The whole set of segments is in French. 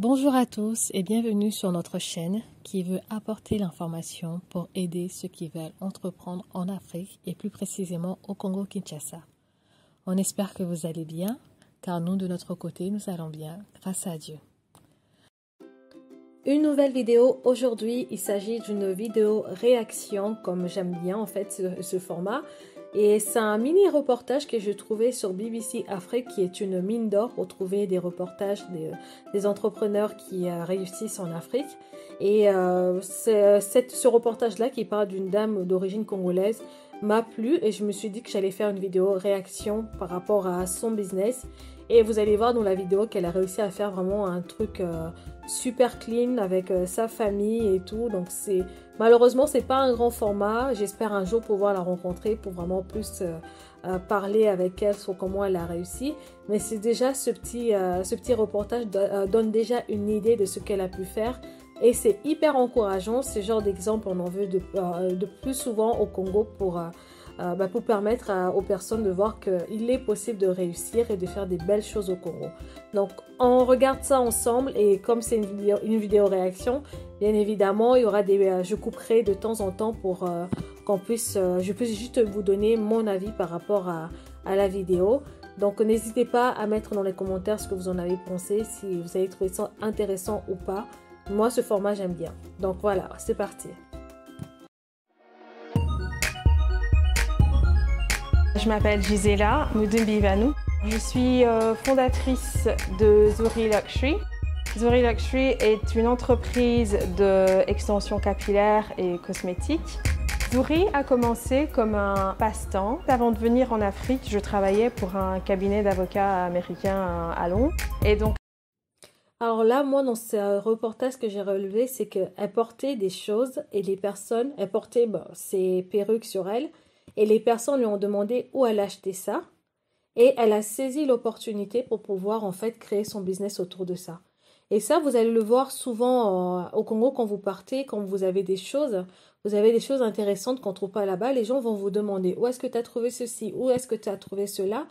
Bonjour à tous et bienvenue sur notre chaîne qui veut apporter l'information pour aider ceux qui veulent entreprendre en Afrique et plus précisément au Congo-Kinshasa. On espère que vous allez bien car nous de notre côté nous allons bien grâce à Dieu. Une nouvelle vidéo aujourd'hui, il s'agit d'une vidéo réaction comme j'aime bien en fait ce format. Et c'est un mini reportage que j'ai trouvé sur BBC Afrique qui est une mine d'or pour trouver des reportages des entrepreneurs qui réussissent en Afrique. Et ce reportage-là qui parle d'une dame d'origine congolaise m'a plu et je me suis dit que j'allais faire une vidéo réaction par rapport à son business. Et vous allez voir dans la vidéo qu'elle a réussi à faire vraiment un truc super clean avec sa famille et tout. Donc malheureusement c'est pas un grand format. J'espère un jour pouvoir la rencontrer pour vraiment plus parler avec elle sur comment elle a réussi. Mais c'est déjà ce petit reportage donne déjà une idée de ce qu'elle a pu faire. Et c'est hyper encourageant. Ce genre d'exemple on en veut de plus souvent au Congo pour permettre aux personnes de voir qu'il est possible de réussir et de faire des belles choses au Congo. Donc, on regarde ça ensemble et comme c'est une vidéo réaction, bien évidemment, il y aura je couperai de temps en temps pour je puisse juste vous donner mon avis par rapport à la vidéo. Donc, n'hésitez pas à mettre dans les commentaires ce que vous en avez pensé, si vous avez trouvé ça intéressant ou pas. Moi, ce format, j'aime bien. Donc, voilà, c'est parti. Je m'appelle Gisela Mudumbi-Vanou. Je suis fondatrice de Zuri Luxury. Zuri Luxury est une entreprise d'extension capillaire et cosmétique. Zuri a commencé comme un passe-temps. Avant de venir en Afrique, je travaillais pour un cabinet d'avocats américain à Londres. Et donc, alors là, moi, dans ce reportage que j'ai relevé, c'est qu'elle portait des choses et les personnes, elle portait ses perruques sur elle. Et les personnes lui ont demandé où elle achetait ça. Et elle a saisi l'opportunité pour pouvoir en fait créer son business autour de ça. Et ça, vous allez le voir souvent au Congo quand vous partez, quand vous avez des choses intéressantes qu'on ne trouve pas là-bas. Les gens vont vous demander où est-ce que tu as trouvé ceci, où est-ce que tu as trouvé cela.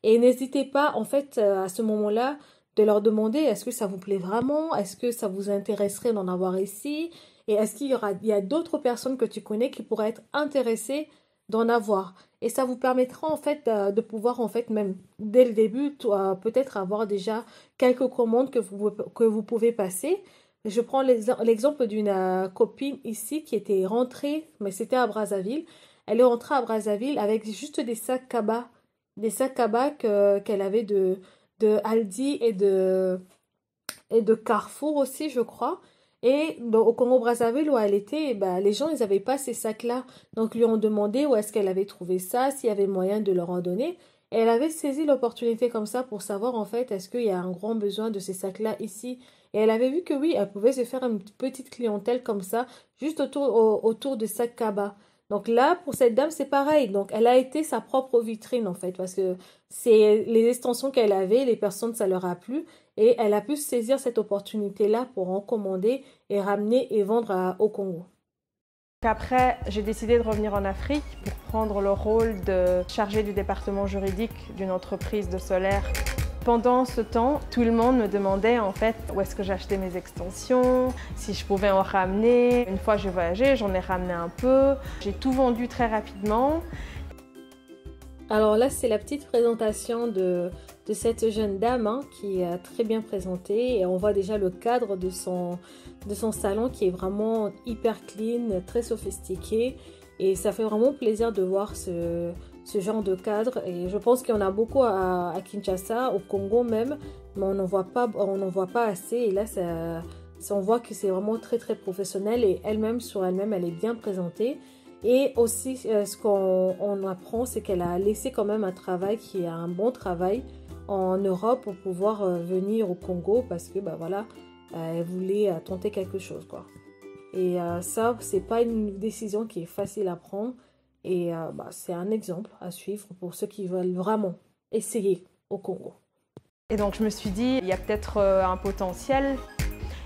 Et n'hésitez pas en fait à ce moment-là de leur demander est-ce que ça vous plaît vraiment, est-ce que ça vous intéresserait d'en avoir ici et est-ce qu'il y a d'autres personnes que tu connais qui pourraient être intéressées d'en avoir. Et ça vous permettra en fait de pouvoir en fait même dès le début peut-être avoir déjà quelques commandes que vous pouvez passer. Je prends l'exemple d'une copine ici qui était rentrée, mais c'était à Brazzaville. Elle est rentrée à Brazzaville avec juste des sacs cabas. Des sacs cabas qu'elle avait de Aldi et de Carrefour aussi, je crois. Et au Congo-Brazzaville où elle était, les gens, ils n'avaient pas ces sacs-là. Donc, lui ont demandé où est-ce qu'elle avait trouvé ça, s'il y avait moyen de leur en donner. Et elle avait saisi l'opportunité comme ça pour savoir, en fait, est-ce qu'il y a un grand besoin de ces sacs-là ici. Et elle avait vu que oui, elle pouvait se faire une petite clientèle comme ça, juste autour de sacs cabas. Donc là, pour cette dame, c'est pareil. Donc, elle a été sa propre vitrine, en fait, parce que c'est les extensions qu'elle avait, les personnes, ça leur a plu. Et elle a pu saisir cette opportunité-là pour en commander et ramener et vendre au Congo. Après, j'ai décidé de revenir en Afrique pour prendre le rôle de chargée du département juridique d'une entreprise de solaire. Pendant ce temps, tout le monde me demandait en fait où est-ce que j'achetais mes extensions, si je pouvais en ramener. Une fois j'ai voyagé, j'en ai ramené un peu. J'ai tout vendu très rapidement. Alors là, c'est la petite présentation de cette jeune dame qui est très bien présentée. Et on voit déjà le cadre de son salon qui est vraiment hyper clean, très sophistiqué. Et ça fait vraiment plaisir de voir ce genre de cadre. Et je pense qu'il y en a beaucoup à Kinshasa, au Congo même. Mais on n'en voit pas assez. Et là, on voit que c'est vraiment très très professionnel. Et elle-même, sur elle-même, elle est bien présentée. Et aussi, ce qu'on apprend, c'est qu'elle a laissé quand même un travail qui est un bon travail en Europe pour pouvoir venir au Congo parce que elle voulait tenter quelque chose, quoi. Et ça, c'est pas une décision qui est facile à prendre. Et c'est un exemple à suivre pour ceux qui veulent vraiment essayer au Congo. Et donc je me suis dit, il y a peut-être un potentiel.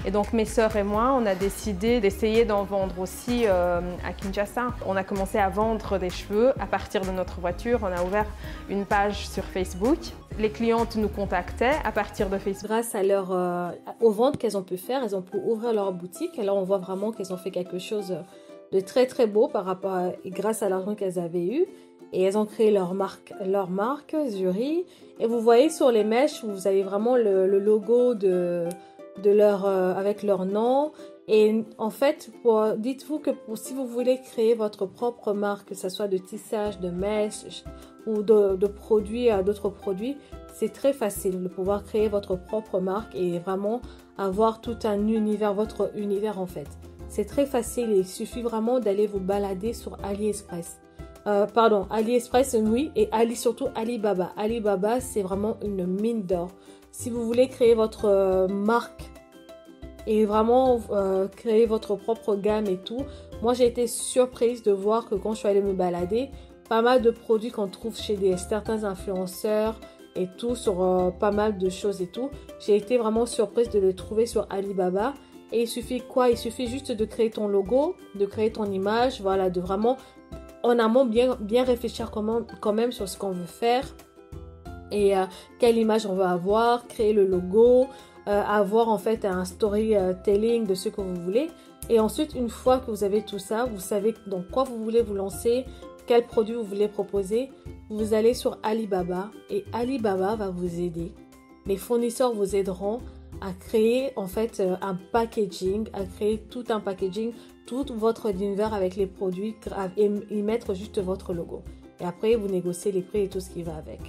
Et donc mes sœurs et moi, on a décidé d'essayer d'en vendre aussi à Kinshasa. On a commencé à vendre des cheveux à partir de notre voiture. On a ouvert une page sur Facebook. Les clientes nous contactaient à partir de Facebook. Grâce à aux ventes qu'elles ont pu faire, elles ont pu ouvrir leur boutique. Et là, on voit vraiment qu'elles ont fait quelque chose de très très beau grâce à l'argent qu'elles avaient eu. Et elles ont créé leur marque Zuri. Et vous voyez sur les mèches, vous avez vraiment le logo avec leur nom. Et en fait, dites-vous que si vous voulez créer votre propre marque, que ce soit de tissage, de mèches ou de produits, d'autres produits, c'est très facile de pouvoir créer votre propre marque et vraiment avoir tout un univers, votre univers en fait. C'est très facile et il suffit vraiment d'aller vous balader sur AliExpress. AliExpress, oui, et surtout Alibaba. Alibaba, c'est vraiment une mine d'or. Si vous voulez créer votre marque et vraiment créer votre propre gamme et tout, moi j'ai été surprise de voir que quand je suis allée me balader, pas mal de produits qu'on trouve chez certains influenceurs et tout, sur pas mal de choses et tout, j'ai été vraiment surprise de les trouver sur Alibaba. Et il suffit quoi? Il suffit juste de créer ton logo, de créer ton image, voilà, de vraiment en amont bien réfléchir quand même sur ce qu'on veut faire et quelle image on veut avoir, créer le logo, avoir en fait un storytelling de ce que vous voulez. Et ensuite, une fois que vous avez tout ça, vous savez dans quoi vous voulez vous lancer, quel produit vous voulez proposer, vous allez sur Alibaba et Alibaba va vous aider. Les fournisseurs vous aideront à créer en fait un packaging, à créer tout un packaging, tout votre univers avec les produits et y mettre juste votre logo. Et après, vous négociez les prix et tout ce qui va avec.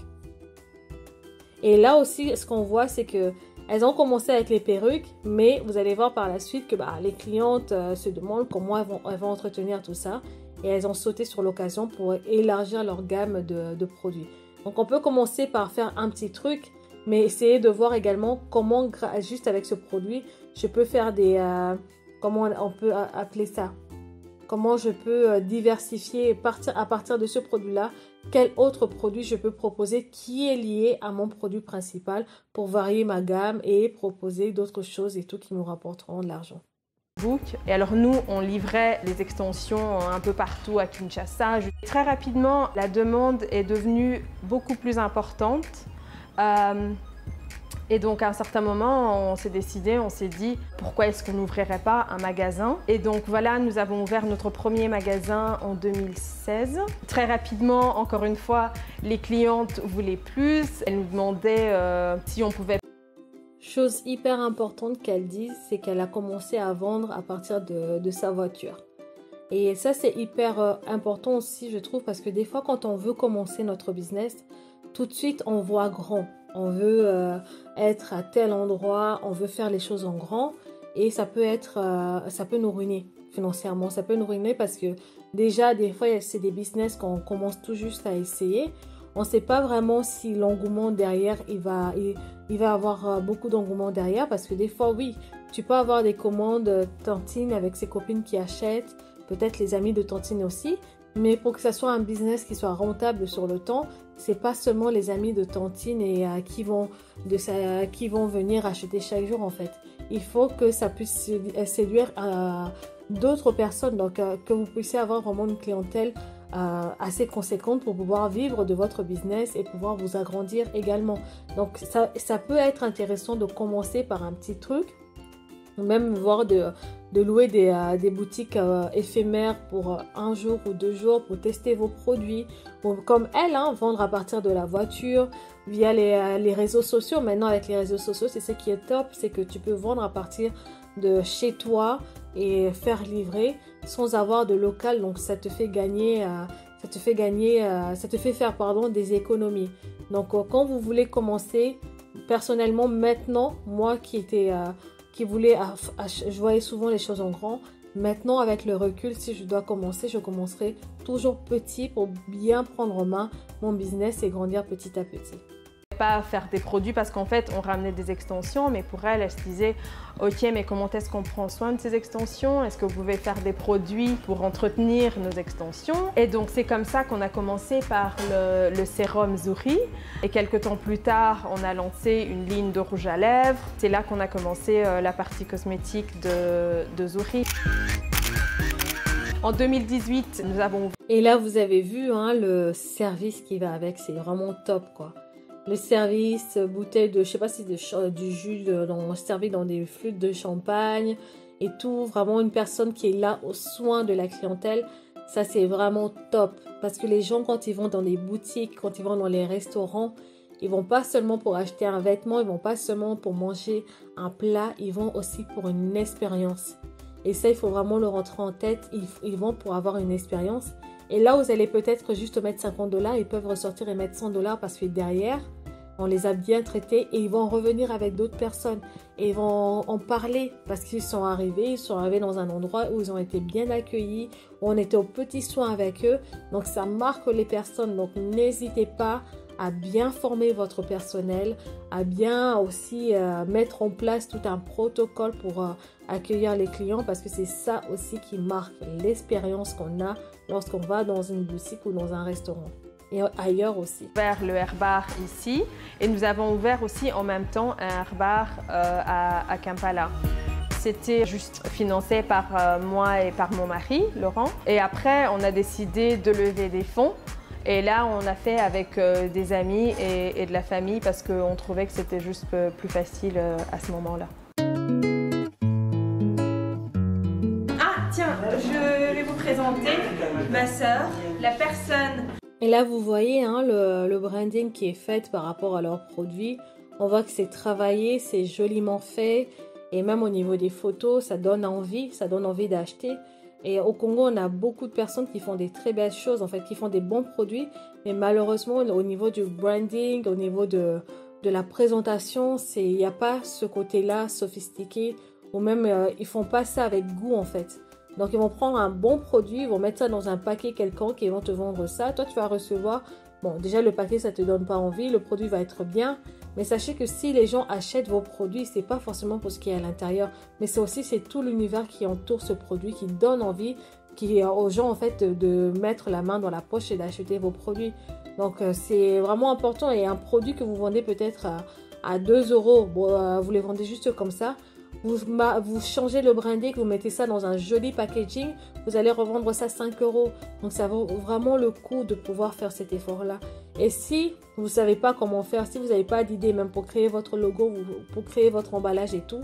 Et là aussi, ce qu'on voit, c'est que elles ont commencé avec les perruques, mais vous allez voir par la suite que les clientes se demandent comment elles vont entretenir tout ça. Et elles ont sauté sur l'occasion pour élargir leur gamme de produits. Donc, on peut commencer par faire un petit truc, mais essayer de voir également comment, juste avec ce produit, je peux faire comment on peut appeler ça? Comment je peux diversifier à partir de ce produit-là, quel autre produit je peux proposer qui est lié à mon produit principal pour varier ma gamme et proposer d'autres choses et tout qui nous rapporteront de l'argent. Et alors nous, on livrait les extensions un peu partout à Kinshasa. Très rapidement, la demande est devenue beaucoup plus importante. Et donc à un certain moment, on s'est dit pourquoi est-ce qu'on n'ouvrirait pas un magasin? Et donc voilà, nous avons ouvert notre premier magasin en 2016. Très rapidement, encore une fois, les clientes voulaient plus. Elles nous demandaient si on pouvait. Chose hyper importante qu'elle dit, c'est qu'elle a commencé à vendre à partir de sa voiture. Et ça, c'est hyper important aussi, je trouve, parce que des fois, quand on veut commencer notre business, tout de suite, on voit grand. On veut être à tel endroit, on veut faire les choses en grand. Et ça peut nous ruiner financièrement. Ça peut nous ruiner parce que déjà, des fois, c'est des business qu'on commence tout juste à essayer. On ne sait pas vraiment si l'engouement derrière, il va avoir beaucoup d'engouement derrière. Parce que des fois, oui, tu peux avoir des commandes Tantine avec ses copines qui achètent. Peut-être les amis de Tantine aussi. Mais pour que ça soit un business qui soit rentable sur le temps, c'est pas seulement les amis de Tantine et qui vont venir acheter chaque jour en fait. Il faut que ça puisse séduire d'autres personnes, donc que vous puissiez avoir vraiment une clientèle assez conséquente pour pouvoir vivre de votre business et pouvoir vous agrandir également. Donc ça peut être intéressant de commencer par un petit truc, même voir de louer des boutiques éphémères pour un jour ou 2 jours pour tester vos produits, ou comme elle, vendre à partir de la voiture via les réseaux sociaux. Maintenant avec les réseaux sociaux, c'est ce qui est top, c'est que tu peux vendre à partir de chez toi et faire livrer sans avoir de local, donc ça te fait faire des économies. Donc quand vous voulez commencer, personnellement maintenant, moi je voyais souvent les choses en grand. Maintenant, avec le recul, si je dois commencer, je commencerai toujours petit pour bien prendre en main mon business et grandir petit à petit. Pas faire des produits parce qu'en fait on ramenait des extensions, mais pour elle se disait ok, mais comment est-ce qu'on prend soin de ces extensions? Est-ce que vous pouvez faire des produits pour entretenir nos extensions? Et donc c'est comme ça qu'on a commencé par le sérum Zouri, et quelques temps plus tard on a lancé une ligne de rouge à lèvres. C'est là qu'on a commencé la partie cosmétique de Zouri. En 2018, nous avons... Et là, vous avez vu hein, le service qui va avec, c'est vraiment top, quoi. Le service, bouteille de, je sais pas si c'est du jus servi dans des flûtes de champagne et tout. Vraiment une personne qui est là au soin de la clientèle. Ça, c'est vraiment top. Parce que les gens, quand ils vont dans les boutiques, quand ils vont dans les restaurants, ils vont pas seulement pour acheter un vêtement, ils vont pas seulement pour manger un plat, ils vont aussi pour une expérience. Et ça, il faut vraiment le rentrer en tête. Ils vont pour avoir une expérience. Et là, vous allez peut-être juste mettre 50 $. Ils peuvent ressortir et mettre 100 $ parce que derrière, on les a bien traités. Et ils vont revenir avec d'autres personnes. Et ils vont en parler parce qu'ils sont arrivés dans un endroit où ils ont été bien accueillis, où on était aux petits soins avec eux. Donc, ça marque les personnes. Donc, n'hésitez pas à bien former votre personnel, à bien aussi mettre en place tout un protocole pour accueillir les clients parce que c'est ça aussi qui marque l'expérience qu'on a lorsqu'on va dans une boutique ou dans un restaurant et ailleurs aussi. Ouvert le Herbar ici et nous avons ouvert aussi en même temps un Herbar à Kampala. C'était juste financé par moi et par mon mari, Laurent. Et après, on a décidé de lever des fonds. Et là, on a fait avec des amis et de la famille parce qu'on trouvait que c'était juste plus facile à ce moment-là. Ah, tiens, je vais vous présenter ma sœur, la personne. Et là, vous voyez hein, le branding qui est fait par rapport à leurs produits. On voit que c'est travaillé, c'est joliment fait. Et même au niveau des photos, ça donne envie d'acheter. Et au Congo, on a beaucoup de personnes qui font des très belles choses, en fait, qui font des bons produits. Mais malheureusement, au niveau du branding, au niveau de la présentation, il n'y a pas ce côté-là sophistiqué. Ou même, ils font pas ça avec goût, en fait. Donc, ils vont prendre un bon produit, ils vont mettre ça dans un paquet quelconque et ils vont te vendre ça. Toi, tu vas recevoir... Bon, déjà, le paquet, ça ne te donne pas envie. Le produit va être bien. Mais sachez que si les gens achètent vos produits, ce n'est pas forcément pour ce qui est à l'intérieur. Mais c'est tout l'univers qui entoure ce produit, qui donne envie aux gens, en fait, de mettre la main dans la poche et d'acheter vos produits. Donc, c'est vraiment important. Et un produit que vous vendez peut-être à 2 €, bon, vous les vendez juste comme ça. Vous changez le branding, vous mettez ça dans un joli packaging, vous allez revendre ça 5 €. Donc ça vaut vraiment le coup de pouvoir faire cet effort-là. Et si vous ne savez pas comment faire, si vous n'avez pas d'idée même pour créer votre logo, pour créer votre emballage et tout,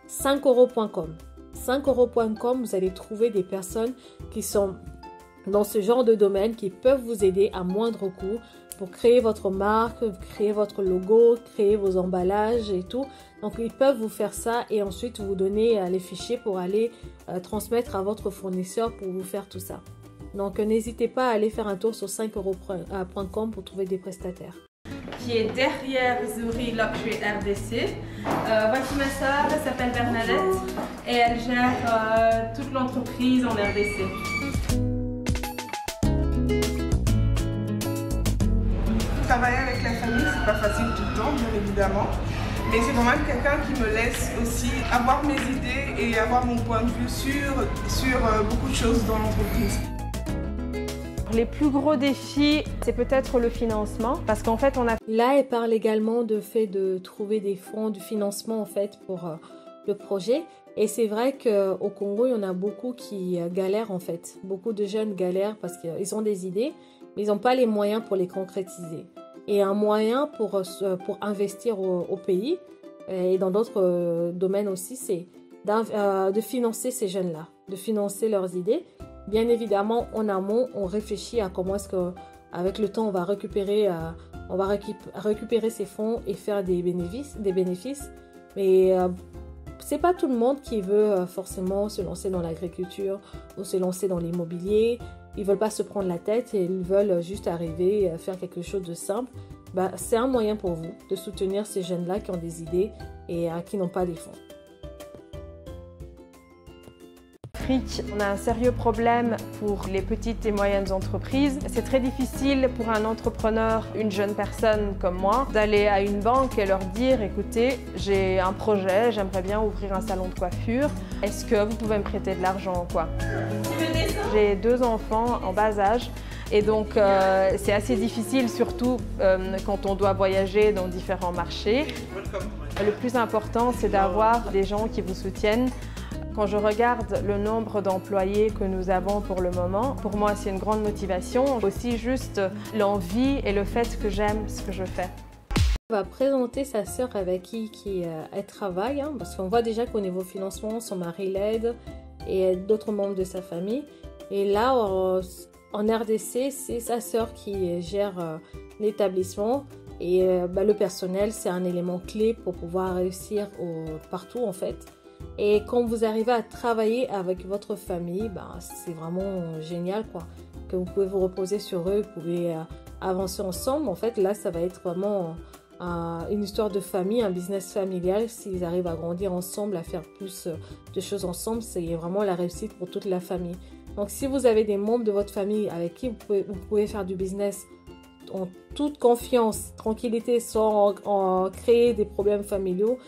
5euros.com. 5euros.com, vous allez trouver des personnes qui sont dans ce genre de domaine, qui peuvent vous aider à moindre coût pour créer votre marque, créer votre logo, créer vos emballages et tout. Donc, ils peuvent vous faire ça et ensuite vous donner les fichiers pour aller transmettre à votre fournisseur pour vous faire tout ça. Donc, n'hésitez pas à aller faire un tour sur 5euros.com pour trouver des prestataires. Qui est derrière Zouri Luxury RDC. Voici ma sœur, elle s'appelle Bernadette et elle gère toute l'entreprise en RDC. Travailler avec la famille, c'est pas facile tout le temps, bien évidemment. Mais c'est quand même quelqu'un qui me laisse aussi avoir mes idées et avoir mon point de vue sur beaucoup de choses dans l'entreprise. Les plus gros défis, c'est peut-être le financement, parce qu'en fait, on a... Là, elle parle également du fait de trouver des fonds, du financement en fait pour le projet. Et c'est vrai qu'au Congo, il y en a beaucoup qui galèrent en fait. Beaucoup de jeunes galèrent parce qu'ils ont des idées, mais ils n'ont pas les moyens pour les concrétiser. Et un moyen pour investir au pays et dans d'autres domaines aussi, c'est de financer ces jeunes-là, de financer leurs idées. Bien évidemment, en amont, on réfléchit à comment est-ce qu'avec le temps, on va récupérer ces fonds et faire des bénéfices. Mais c'est pas tout le monde qui veut forcément se lancer dans l'agriculture ou se lancer dans l'immobilier. Ils veulent pas se prendre la tête et ils veulent juste arriver à faire quelque chose de simple. C'est un moyen pour vous de soutenir ces jeunes-là qui ont des idées et qui n'ont pas les fonds. Afrique, on a un sérieux problème pour les petites et moyennes entreprises. C'est très difficile pour un entrepreneur, une jeune personne comme moi, d'aller à une banque et leur dire « Écoutez, j'ai un projet, j'aimerais bien ouvrir un salon de coiffure. Est-ce que vous pouvez me prêter de l'argent ?» J'ai 2 enfants en bas âge. Et donc, c'est assez difficile, surtout quand on doit voyager dans différents marchés. Le plus important, c'est d'avoir des gens qui vous soutiennent. Quand je regarde le nombre d'employés que nous avons pour le moment, pour moi, c'est une grande motivation. Aussi juste l'envie et le fait que j'aime ce que je fais. On va présenter sa sœur avec qui elle travaille, hein, parce qu'on voit déjà qu'au niveau financement, son mari l'aide et d'autres membres de sa famille. Et là, en RDC, c'est sa sœur qui gère l'établissement et le personnel, c'est un élément clé pour pouvoir réussir partout en fait. Et quand vous arrivez à travailler avec votre famille, c'est vraiment génial quoi. Que vous pouvez vous reposer sur eux, vous pouvez avancer ensemble. En fait, là, ça va être vraiment une histoire de famille, un business familial. S'ils arrivent à grandir ensemble, à faire plus de choses ensemble, c'est vraiment la réussite pour toute la famille. Donc, si vous avez des membres de votre famille avec qui vous pouvez faire du business en toute confiance, tranquillité, sans créer des problèmes familiaux,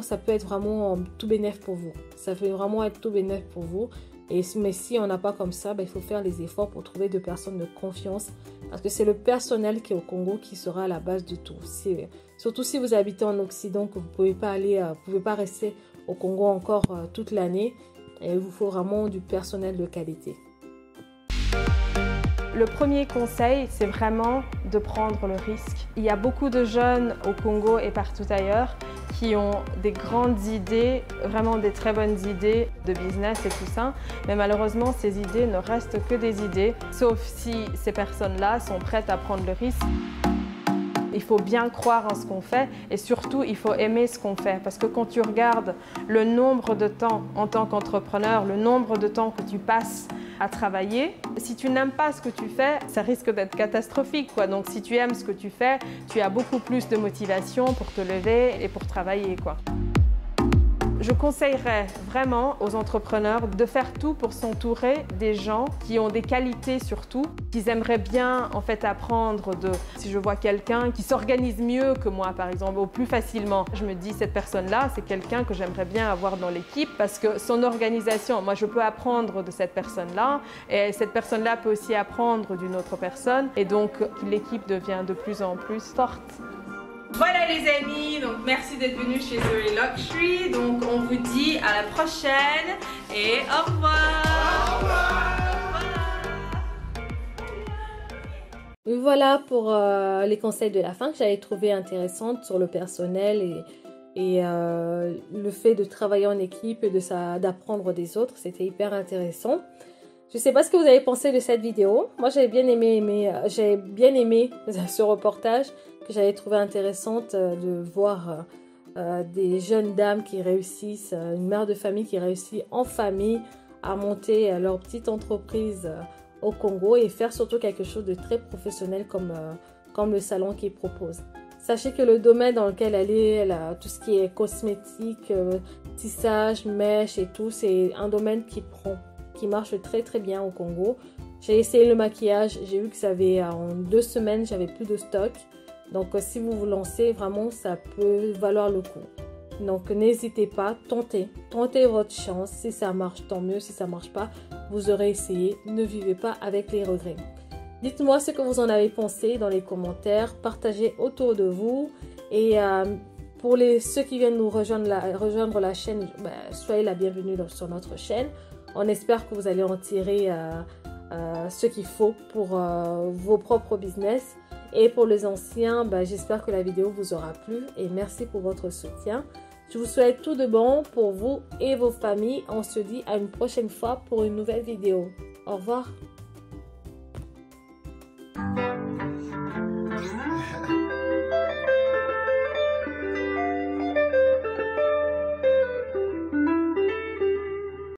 ça peut être vraiment tout bénéf pour vous. Ça peut vraiment être tout bénéf pour vous. Mais si on n'a pas comme ça, il faut faire les efforts pour trouver des personnes de confiance. Parce que c'est le personnel qui est au Congo qui sera à la base de tout. Surtout si vous habitez en Occident, que vous ne pouvez pas rester au Congo encore toute l'année. Et il vous faut vraiment du personnel de qualité. Le premier conseil, c'est vraiment de prendre le risque. Il y a beaucoup de jeunes au Congo et partout ailleurs qui ont des grandes idées, vraiment des très bonnes idées de business et tout ça. Mais malheureusement, ces idées ne restent que des idées, sauf si ces personnes-là sont prêtes à prendre le risque. Il faut bien croire en ce qu'on fait et surtout, il faut aimer ce qu'on fait. Parce que quand tu regardes le nombre de temps en tant qu'entrepreneur, le nombre de temps que tu passes à travailler, si tu n'aimes pas ce que tu fais, ça risque d'être catastrophique, quoi. Donc si tu aimes ce que tu fais, tu as beaucoup plus de motivation pour te lever et pour travailler, quoi. Je conseillerais vraiment aux entrepreneurs de faire tout pour s'entourer des gens qui ont des qualités surtout, qu'ils aimeraient bien en fait apprendre de. Si je vois quelqu'un qui s'organise mieux que moi par exemple, ou plus facilement, je me dis cette personne-là, c'est quelqu'un que j'aimerais bien avoir dans l'équipe parce que son organisation, moi je peux apprendre de cette personne-là et cette personne-là peut aussi apprendre d'une autre personne et donc l'équipe devient de plus en plus forte. Voilà les amis, donc merci d'être venus chez Zoe Luxury. Donc on vous dit à la prochaine et au revoir. Au revoir. Voilà pour les conseils de la fin que j'avais trouvé intéressantes sur le personnel et le fait de travailler en équipe et d'apprendre des autres. C'était hyper intéressant. Je ne sais pas ce que vous avez pensé de cette vidéo. Moi, j'ai bien aimé ce reportage que j'avais trouvé intéressante de voir des jeunes dames qui réussissent, une mère de famille qui réussit en famille à monter leur petite entreprise au Congo et faire surtout quelque chose de très professionnel comme le salon qu'ils proposent. Sachez que le domaine dans lequel elle a tout ce qui est cosmétique, tissage, mèche et tout, c'est un domaine qui marche très très bien au Congo. J'ai essayé le maquillage, j'ai vu que en 2 semaines, j'avais plus de stock. Donc si vous vous lancez, vraiment, ça peut valoir le coup. Donc n'hésitez pas, tentez votre chance. Si ça marche, tant mieux. Si ça marche pas, vous aurez essayé. Ne vivez pas avec les regrets. Dites-moi ce que vous en avez pensé dans les commentaires. Partagez autour de vous. Et pour ceux qui viennent nous rejoindre la chaîne, soyez la bienvenue sur notre chaîne. On espère que vous allez en tirer ce qu'il faut pour vos propres business. Et pour les anciens, j'espère que la vidéo vous aura plu et merci pour votre soutien. Je vous souhaite tout de bon pour vous et vos familles. On se dit à une prochaine fois pour une nouvelle vidéo. Au revoir.